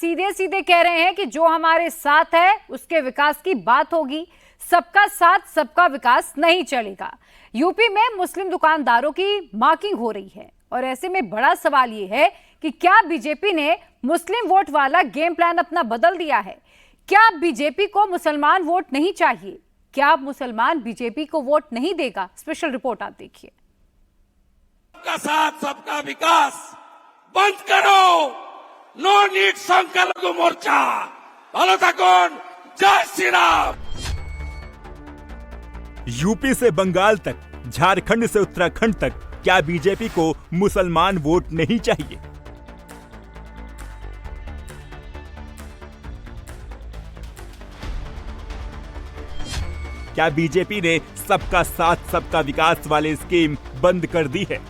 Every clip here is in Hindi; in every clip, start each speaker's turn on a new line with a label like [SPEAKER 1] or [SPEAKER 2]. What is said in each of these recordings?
[SPEAKER 1] सीधे सीधे कह रहे हैं कि जो हमारे साथ है उसके विकास की बात होगी, सबका साथ सबका विकास नहीं चलेगा। यूपी में मुस्लिम दुकानदारों की मार्किंग हो रही है और ऐसे में बड़ा सवाल ये है कि क्या बीजेपी ने मुस्लिम वोट वाला गेम प्लान अपना बदल दिया है? क्या बीजेपी को मुसलमान वोट नहीं चाहिए? क्या मुसलमान बीजेपी को वोट नहीं देगा? स्पेशल रिपोर्ट आप देखिए।
[SPEAKER 2] सबका साथ सबका विकास बंद करो, नो नीड संकल्प मोर्चा। ভালো থাকুন, जय श्री राम।
[SPEAKER 3] यूपी से बंगाल तक, झारखंड से उत्तराखंड तक, क्या बीजेपी को मुसलमान वोट नहीं चाहिए? क्या बीजेपी ने सबका साथ सबका विकास वाले स्कीम बंद कर दी है?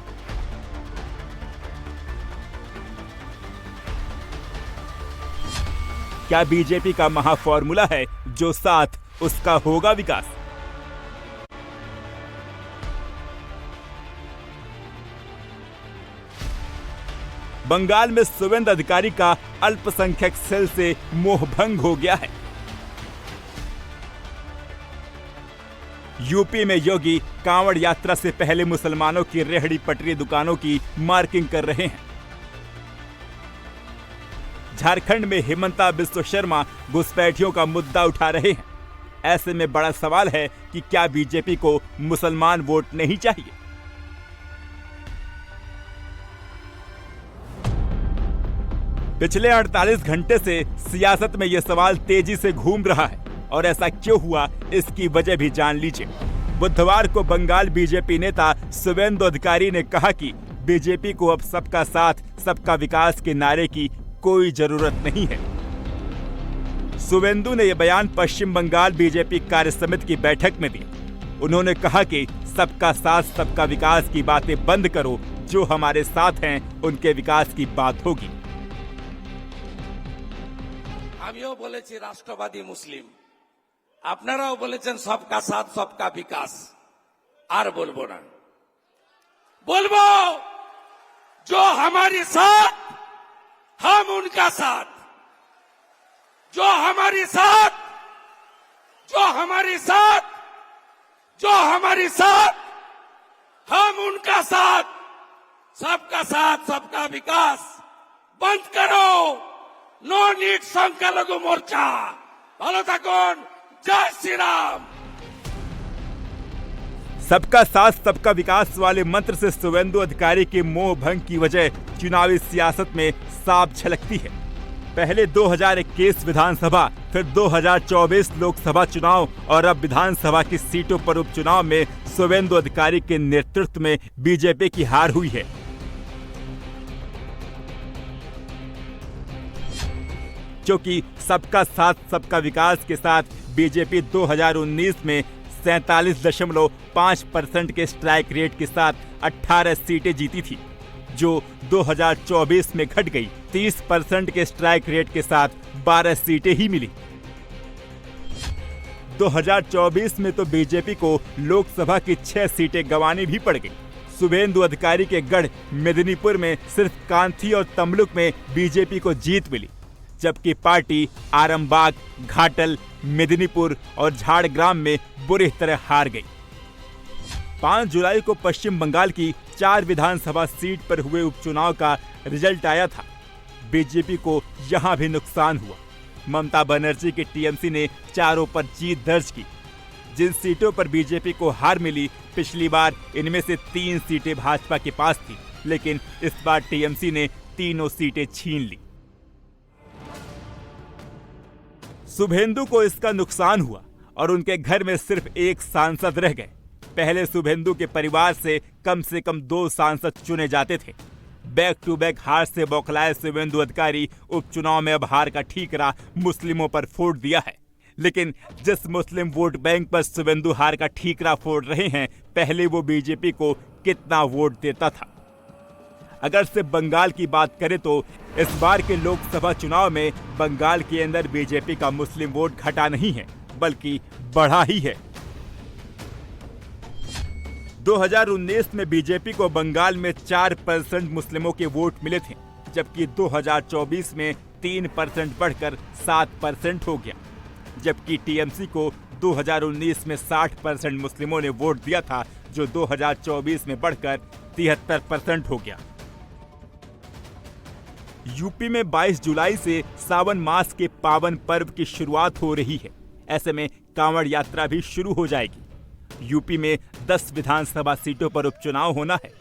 [SPEAKER 3] क्या बीजेपी का महा फॉर्मूला है जो साथ उसका होगा विकास? बंगाल में शुवेंदु अधिकारी का अल्पसंख्यक सेल से मोहभंग हो गया है। यूपी में योगी कांवड़ यात्रा से पहले मुसलमानों की रेहड़ी पटरी दुकानों की मार्किंग कर रहे हैं। झारखंड में हिमंता बिस्वा शर्मा घुसपैठियों का मुद्दा उठा रहे हैं। ऐसे में बड़ा सवाल है कि क्या बीजेपी को मुसलमान वोट नहीं चाहिए? पिछले 48 घंटे से सियासत में यह सवाल तेजी से घूम रहा है और ऐसा क्यों हुआ, इसकी वजह भी जान लीजिए। बुधवार को बंगाल बीजेपी नेता शुवेंदु अधिकारी ने कहा कि बीजेपी को अब सबका साथ सबका विकास के नारे की कोई जरूरत नहीं है। शुवेंदु ने यह बयान पश्चिम बंगाल बीजेपी कार्य समिति की बैठक में दिया। उन्होंने कहा कि सबका साथ सबका विकास की बातें बंद करो, जो हमारे साथ हैं उनके विकास की बात होगी।
[SPEAKER 2] আমিও বলেছি রাষ্ট্রবাদী মুসলিম, আপনারাও বলেছেন सबका साथ सबका विकास। আর বলবো না, বলবো जो हमारे साथ हम उनका साथ, जो हमारे साथ, जो हमारे साथ, जो हमारे साथ, हम उनका साथ। सबका साथ सबका विकास बंद करो, नो नीड संकल्प मोर्चा। ভালো থাকুন, जय श्री राम।
[SPEAKER 3] सबका साथ सबका विकास वाले मंत्र से शुवेंदु अधिकारी के मोह भंग की वजह चुनावी सियासत में साफ झलकती है। पहले 2021 विधानसभा, फिर 2024 लोकसभा चुनाव और अब विधानसभा की सीटों पर उपचुनाव में शुवेंदु अधिकारी के नेतृत्व में बीजेपी की हार हुई है। क्योंकि सबका साथ सबका विकास के साथ बीजेपी 2019 में 47.5% के स्ट्राइक रेट के साथ 18 सीटें जीती थी, जो 2024 में घट गई 30% के स्ट्राइक रेट के साथ 12 सीटें ही मिली। 2024 में तो बीजेपी को लोकसभा की 6 सीटें गंवानी भी पड़ गई। शुवेंदु अधिकारी के गढ़ मेदिनीपुर में सिर्फ कांथी और तमलुक में बीजेपी को जीत मिली, जबकि पार्टी आरामबाग, घाटल, मेदिनीपुर और झाड़ग्राम में बुरी तरह हार गई। 5 जुलाई को पश्चिम बंगाल की 4 विधानसभा सीट पर हुए उपचुनाव का रिजल्ट आया था। बीजेपी को यहां भी नुकसान हुआ। ममता बनर्जी की टीएमसी ने चारों पर जीत दर्ज की। जिन सीटों पर बीजेपी को हार मिली, पिछली बार इनमें से 3 सीटें भाजपा के पास थी, लेकिन इस बार टीएमसी ने तीनों सीटें छीन ली। शुभेंदु को इसका नुकसान हुआ और उनके घर में सिर्फ एक सांसद रह गए। पहले शुभेंदु के परिवार से कम 2 सांसद चुने जाते थे। बैक टू बैक हार से बौखलाए शुभेंदु अधिकारी उपचुनाव में अब हार का ठीकरा मुस्लिमों पर फोड़ दिया है। लेकिन जिस मुस्लिम वोट बैंक पर शुभेंदु हार का ठीकरा फोड़ रहे हैं, पहले वो बीजेपी को कितना वोट देता था। अगर सिर्फ बंगाल की बात करें तो इस बार के लोकसभा चुनाव में बंगाल के अंदर बीजेपी का मुस्लिम वोट घटा नहीं है, बल्कि बढ़ा ही है। 2019 में बीजेपी को बंगाल में 4% मुस्लिमों के वोट मिले थे, जबकि 2024 में 3% बढ़कर 7% हो गया, जबकि टीएमसी को 2019 में 60% मुस्लिमों ने वोट दिया था, जो 2024 में बढ़कर 73% हो गया। यूपी में 22 जुलाई से सावन मास के पावन पर्व की शुरुआत हो रही है। ऐसे में कांवड़ यात्रा भी शुरू हो जाएगी। यूपी में 10 विधानसभा सीटों पर उपचुनाव होना है।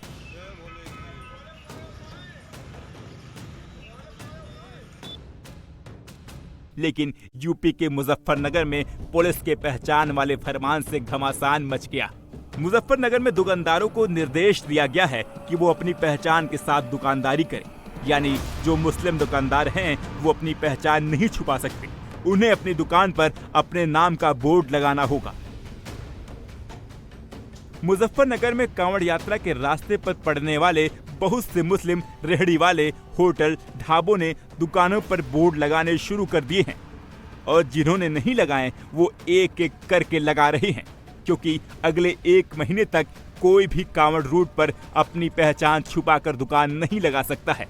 [SPEAKER 3] लेकिन यूपी के मुजफ्फरनगर में पुलिस के पहचान वाले फरमान से घमासान मच गया। मुजफ्फरनगर में दुकानदारों को निर्देश दिया गया है कि वो अपनी पहचान के साथ दुकानदारी करें, यानी जो मुस्लिम दुकानदार हैं वो अपनी पहचान नहीं छुपा सकते। उन्हें अपनी दुकान पर अपने नाम का बोर्ड लगाना होगा। मुजफ्फरनगर में कांवड़ यात्रा के रास्ते पर पड़ने वाले बहुत से मुस्लिम रेहड़ी वाले, होटल, ढाबों ने दुकानों पर बोर्ड लगाने शुरू कर दिए हैं और जिन्होंने नहीं लगाए वो एक एक करके लगा रहे हैं, क्योंकि अगले 1 महीने तक कोई भी कांवड़ रूट पर अपनी पहचान छुपाकर दुकान नहीं लगा सकता है।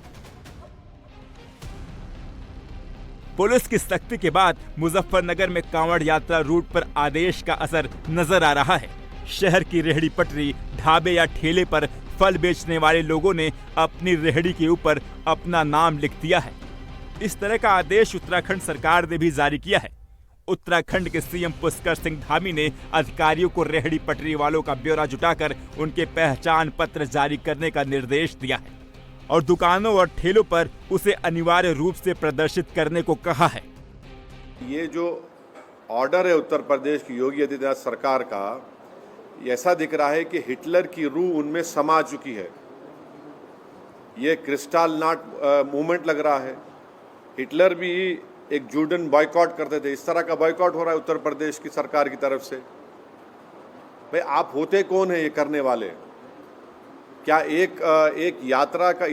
[SPEAKER 3] पुलिस की सख्ती के बाद मुजफ्फरनगर में कांवड़ यात्रा रूट पर आदेश का असर नजर आ रहा है। शहर की रेहड़ी पटरी, ढाबे या ठेले पर फल बेचने वाले लोगों ने अपनी रेहड़ी के ऊपर अपना नाम लिख दिया है। इस तरह का आदेश उत्तराखंड सरकार ने भी जारी किया है। उत्तराखंड के सीएम पुष्कर सिंह धामी ने अधिकारियों को रेहड़ी पटरी वालों का ब्यौरा जुटाकर उनके पहचान पत्र जारी करने का निर्देश दिया है और दुकानों और ठेलों पर उसे अनिवार्य रूप से प्रदर्शित करने को कहा है।
[SPEAKER 4] ये जो ऑर्डर है उत्तर प्रदेश की योगी आदित्यनाथ सरकार का, ऐसा दिख रहा है कि हिटलर की रूह उनमें समा चुकी है। ये क्रिस्टल नाट मूवमेंट लग रहा है। हिटलर भी एक जूडन बॉयकॉट करते थे, इस तरह का बॉयकॉट हो रहा है उत्तर प्रदेश की सरकार की तरफ से। भाई आप होते कौन है ये करने वाले? क्या एक यात्रा का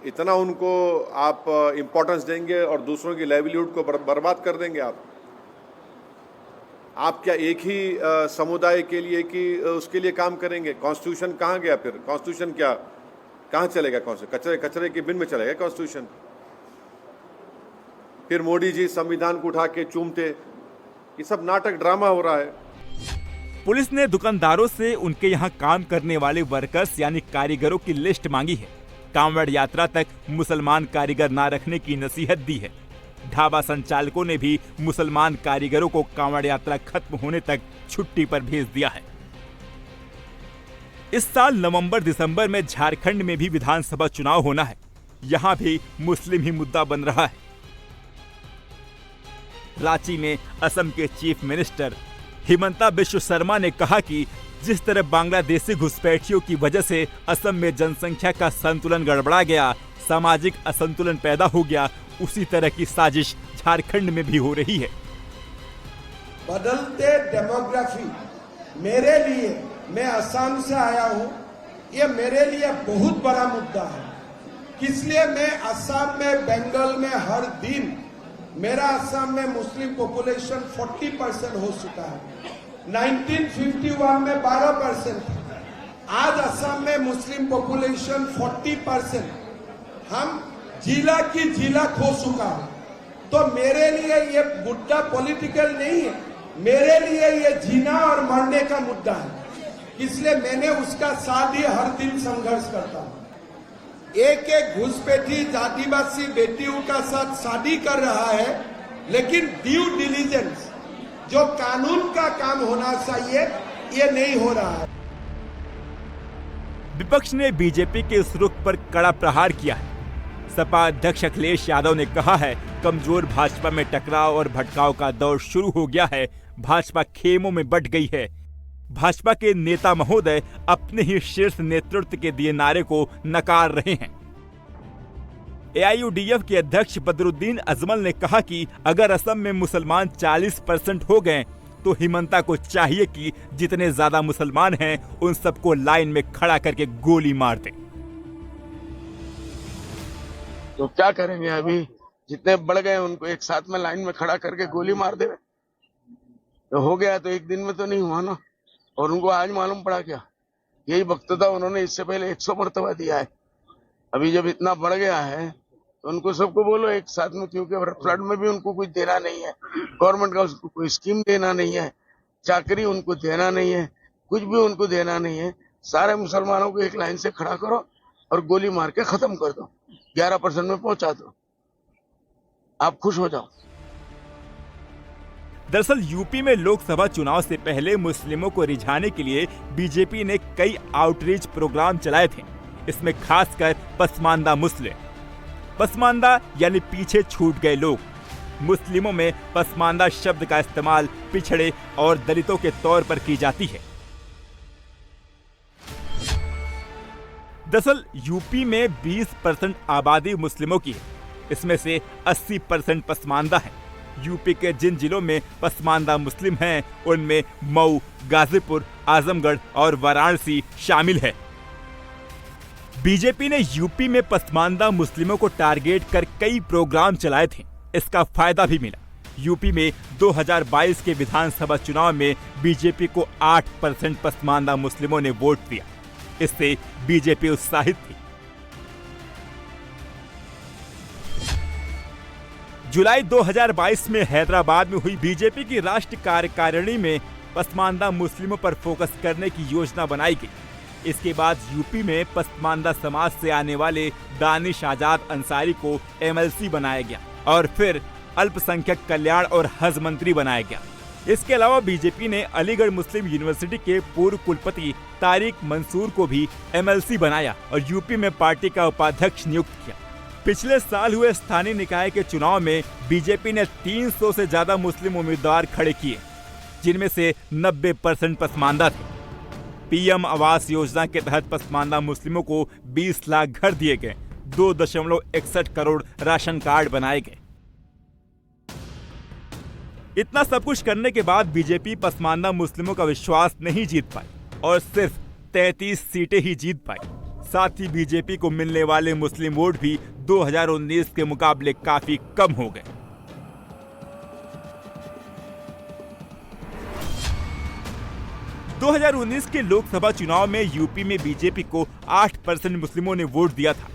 [SPEAKER 4] इतना उनको आप इम्पोर्टेंस देंगे और दूसरों की लाइवलीहुड को बर्बाद कर देंगे आप क्या एक ही समुदाय के लिए कि उसके लिए काम करेंगे? कॉन्स्टिट्यूशन कहाँ गया फिर? कॉन्स्टिट्यूशन क्या कहाँ चलेगा? कचरे के बिन में चलेगा कॉन्स्टिट्यूशन? फिर मोदी जी संविधान को उठा के चूमते। ये सब नाटक ड्रामा हो रहा है।
[SPEAKER 3] पुलिस ने दुकानदारों से उनके यहाँ काम करने वाले वर्कर्स यानी कारीगरों की लिस्ट मांगी है। कांवड़ यात्रा तक मुसलमान कारीगर ना रखने की नसीहत दी है। ढाबा संचालकों ने भी मुसलमान कारीगरों को कांवड़ यात्रा खत्म होने तक छुट्टी पर भेज दिया है। इस साल नवंबर दिसंबर में झारखंड में भी विधानसभा चुनाव होना है। यहां भी मुस्लिम ही मुद्दा बन रहा है। रांची में असम के चीफ मिनिस्टर हिमंता बिश्व शर्मा ने कहा कि जिस तरह बांग्लादेशी घुसपैठियों की वजह से असम में जनसंख्या का संतुलन गड़बड़ा गया, सामाजिक असंतुलन पैदा हो गया, उसी तरह की साजिश झारखंड में भी हो रही है।
[SPEAKER 5] बदलते डेमोग्राफी मेरे लिए, मैं असम से आया हूं, ये मेरे लिए बहुत बड़ा मुद्दा है। इसलिए मैं असम में, बंगाल में हर दिन मेरा असम में मुस्लिम पॉपुलेशन 40% हो चुका है। 1951 में 12% था। आज असम में मुस्लिम पॉपुलेशन 40%। हम जिला की जिला खो चुका है। तो मेरे लिए ये मुद्दा पॉलिटिकल नहीं है, मेरे लिए ये जीना और मरने का मुद्दा है। इसलिए मैंने उसका साथ ही हर दिन संघर्ष करता हूं। एक घुसपैठी आदिवासी बेटियों का साथ शादी कर रहा है, लेकिन ड्यू डिलीजेंस जो कानून का काम होना चाहिए ये नहीं हो रहा है।
[SPEAKER 3] विपक्ष ने बीजेपी के इस रुख पर कड़ा प्रहार किया है। सपा अध्यक्ष अखिलेश यादव ने कहा है, कमजोर भाजपा में टकराव और भटकाव का दौर शुरू हो गया है। भाजपा खेमों में बंट गई है। भाजपा के नेता महोदय अपने ही शीर्ष नेतृत्व के दिए नारे को नकार रहे हैं। एआईयूडीएफ के अध्यक्ष बदरुद्दीन अजमल ने कहा कि अगर असम में मुसलमान 40% हो गए तो हिमंता को चाहिए कि जितने ज्यादा मुसलमान हैं उन सबको लाइन में खड़ा करके गोली मार दे।
[SPEAKER 6] तो क्या करेंगे? अभी जितने बढ़ गए उनको एक साथ में लाइन में खड़ा करके गोली मार दे। तो हो गया तो एक दिन में तो नहीं हुआ ना। और उनको आज मालूम पड़ा क्या? यही वक्तव्य उन्होंने इससे पहले 100 मरतबा दिया है। अभी जब इतना बढ़ गया है तो उनको सबको बोलो एक साथ में, क्योंकि फ्लड में भी उनको कुछ देना नहीं है, गवर्नमेंट का उसको कोई स्कीम देना नहीं है, चाकरी उनको देना नहीं है, कुछ भी उनको देना नहीं है। सारे मुसलमानों को एक लाइन से खड़ा करो और गोली मार के खत्म कर दो, 11% में पहुंचा दो, आप खुश हो जाओ।
[SPEAKER 3] दरअसल यूपी में लोकसभा चुनाव से पहले मुस्लिमों को रिझाने के लिए बीजेपी ने कई आउटरीच प्रोग्राम चलाए थे। इसमें खासकर पसमानदा मुस्लिम, पसमानदा यानी पीछे छूट गए लोग। मुस्लिमों में पसमानदा शब्द का इस्तेमाल पिछड़े और दलितों के तौर पर की जाती है। दरअसल यूपी में 20% आबादी मुस्लिमों की है, इसमें से 80% पसमानदा है। यूपी के जिन जिलों में पसमानदा मुस्लिम हैं, उनमें मऊ, गाजीपुर, आजमगढ़ और वाराणसी शामिल है। बीजेपी ने यूपी में पसमानदा मुस्लिमों को टारगेट कर कई प्रोग्राम चलाए थे। इसका फायदा भी मिला। यूपी में 2022 के विधानसभा चुनाव में बीजेपी को 8% पसमानदा मुस्लिमों ने वोट दिया। इससे बीजेपी उत्साहित थी। जुलाई 2022 में हैदराबाद में हुई बीजेपी की राष्ट्रीय कार्यकारिणी में पसमानदा मुस्लिमों पर फोकस करने की योजना बनाई गई। इसके बाद यूपी में पसमानदा समाज से आने वाले दानिश आजाद अंसारी को एमएलसी बनाया गया और फिर अल्पसंख्यक कल्याण और हज मंत्री बनाया गया। इसके अलावा बीजेपी ने अलीगढ़ मुस्लिम यूनिवर्सिटी के पूर्व कुलपति तारिक मंसूर को भी एमएलसी बनाया और यूपी में पार्टी का उपाध्यक्ष नियुक्त किया। पिछले साल हुए स्थानीय निकाय के चुनाव में बीजेपी ने 300 से ज्यादा मुस्लिम उम्मीदवार खड़े किए, जिनमें से 90% पसमानदा थे। पीएम आवास योजना के तहत पसमानदा मुस्लिमों को 20 लाख घर दिए गए, 2.61 करोड़ राशन कार्ड बनाए गए। इतना सब कुछ करने के बाद बीजेपी पसमानदा मुस्लिमों का विश्वास नहीं जीत पाई और सिर्फ 33 सीटें ही जीत पाई। साथ ही बीजेपी को मिलने वाले मुस्लिम वोट भी 2019 के मुकाबले काफी कम हो गए। (2019) के लोकसभा चुनाव में यूपी में बीजेपी को 8% मुस्लिमों ने वोट दिया था,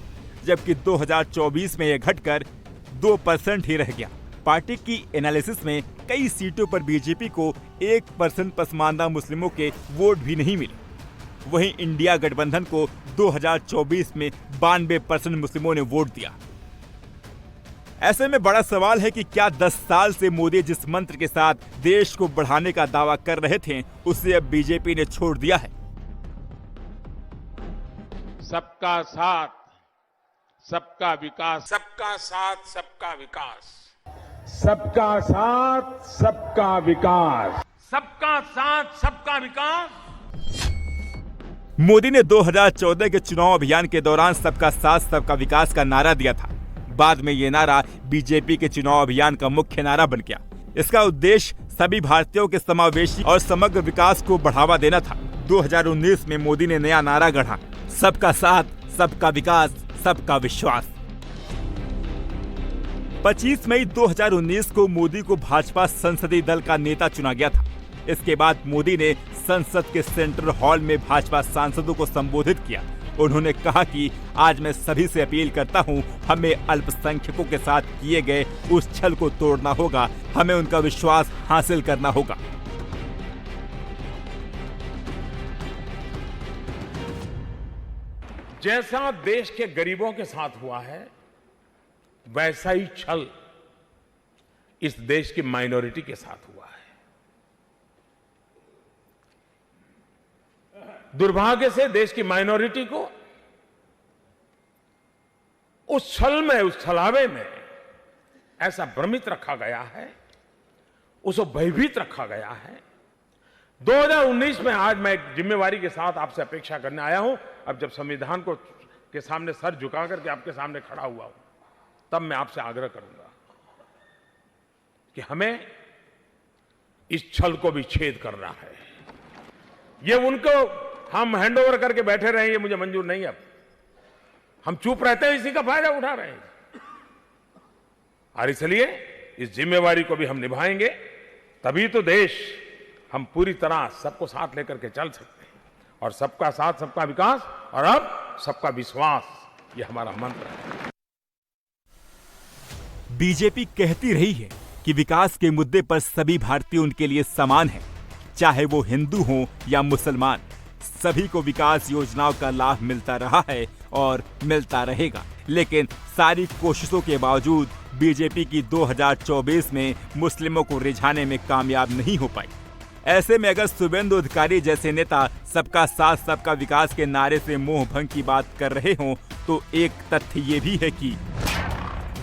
[SPEAKER 3] जबकि 2024 में यह घटकर 2% ही रह गया। पार्टी की एनालिसिस में कई सीटों पर बीजेपी को 1% पसमानदा मुस्लिमों के वोट भी नहीं मिले। वहीं इंडिया गठबंधन को 2024 में 92% मुस्लिमों ने वोट दिया। ऐसे में बड़ा सवाल है कि क्या 10 साल से मोदी जिस मंत्र के साथ देश को बढ़ाने का दावा कर रहे थे, उसे अब बीजेपी ने छोड़ दिया है।
[SPEAKER 7] सबका साथ, सबका विकास, सबका साथ, सबका विकास, सबका साथ, सबका विकास, सबका साथ, सबका विकास।
[SPEAKER 3] मोदी ने 2014 के चुनाव अभियान के दौरान सबका साथ सबका विकास का नारा दिया था। बाद में ये नारा बीजेपी के चुनाव अभियान का मुख्य नारा बन गया। इसका उद्देश्य सभी भारतीयों के समावेशी और समग्र विकास को बढ़ावा देना था। 2019 में मोदी ने नया नारा गढ़ा, सबका साथ, सबका विकास, सबका विश्वास। 25 मई 2019 को मोदी को भाजपा संसदीय दल का नेता चुना गया था। इसके बाद मोदी ने संसद के सेंट्रल हॉल में भाजपा सांसदों को संबोधित किया। उन्होंने कहा कि आज मैं सभी से अपील करता हूं, हमें अल्पसंख्यकों के साथ किए गए उस छल को तोड़ना होगा, हमें उनका विश्वास हासिल करना होगा।
[SPEAKER 7] जैसा देश के गरीबों के साथ हुआ है, वैसा ही छल इस देश की माइनॉरिटी के साथ हुआ है। दुर्भाग्य से देश की माइनॉरिटी को उस छल में, उस छलावे में ऐसा भ्रमित रखा गया है, उसको भयभीत रखा गया है। 2019 में आज मैं एक जिम्मेवारी के साथ आपसे अपेक्षा करने आया हूं। अब जब संविधान को के सामने सर झुका करके आपके सामने खड़ा हुआ हूं, तब मैं आपसे आग्रह करूंगा कि हमें इस छल को भी छेद करना है। ये उनको हम हैंडओवर करके बैठे रहे, ये मुझे मंजूर नहीं। अब हम चुप रहते हैं, इसी का फायदा उठा रहे हैं। और इसलिए इस जिम्मेवारी को भी हम निभाएंगे, तभी तो देश हम पूरी तरह सबको साथ लेकर के चल सकते हैं। और सबका साथ, सबका विकास और अब सबका विश्वास, ये हमारा मंत्र है।
[SPEAKER 3] बीजेपी कहती रही है कि विकास के मुद्दे पर सभी भारतीय उनके लिए समान हैं, चाहे वो हिंदू हों या मुसलमान। सभी को विकास योजनाओं का लाभ मिलता रहा है और मिलता रहेगा। लेकिन सारी कोशिशों के बावजूद बीजेपी की 2024 में मुस्लिमों को रिझाने में कामयाब नहीं हो पाई। ऐसे में अगर शुभेंदु अधिकारी जैसे नेता सबका साथ सबका विकास के नारे से मोह भंग की बात कर रहे हों, तो एक तथ्य ये भी है कि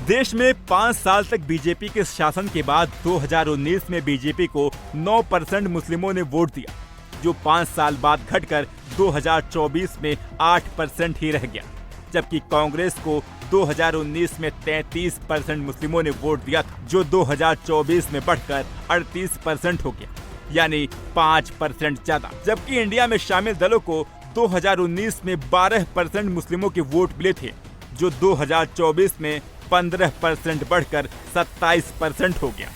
[SPEAKER 3] देश में 5 साल तक बीजेपी के शासन के बाद 2019 में बीजेपी को 9% मुस्लिमों ने वोट दिया, जो 5 साल बाद घटकर 2024 में 8% ही रह गया। जबकि कांग्रेस को 2019 में 33% मुस्लिमों ने वोट दिया था, जो 2024 में बढ़कर 38% हो गया, यानी 5% ज्यादा। जबकि इंडिया में शामिल दलों को 2019 में 12% मुस्लिमों के वोट मिले थे, जो 2024 में 15% बढ़कर 27% हो गया।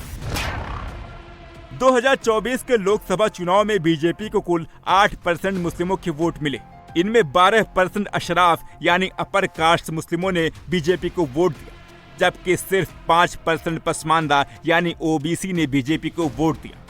[SPEAKER 3] 2024 के लोकसभा चुनाव में बीजेपी को कुल 8% मुस्लिमों के वोट मिले। इनमें 12% अशराफ यानी अपर कास्ट मुस्लिमों ने बीजेपी को वोट दिया, जबकि सिर्फ 5% पसमानदा यानी ओबीसी ने बीजेपी को वोट दिया।